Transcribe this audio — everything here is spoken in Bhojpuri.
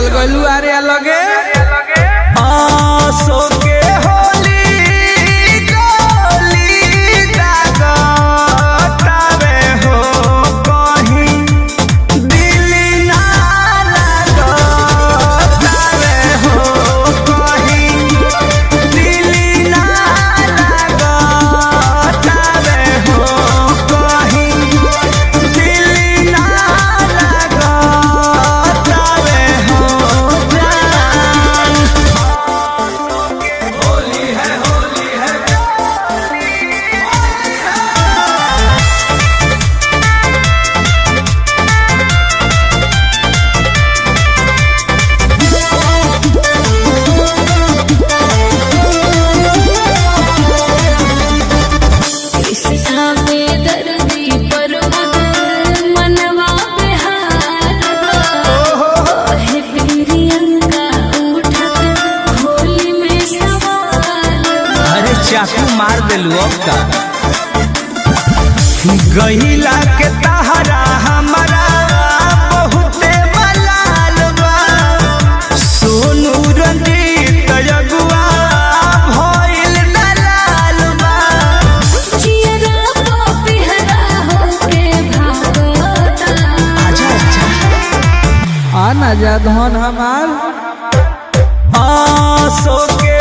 चल गलू अरे अलगे आसो के होली गोली दागतावे हो कहीं दिल ना लगतावे हो कहीं दिल ना लगतावे हो कहीं दिल ना लगतावे हो जान। चाकू मार दिलू अब का गहिला के तहरा हमारा बहुते मलाल बा सोनू रंजीत अगुआ भइल दलाल बा जियरा पिहरा होके भागता आजा आजा आना जा धन हमार आसो के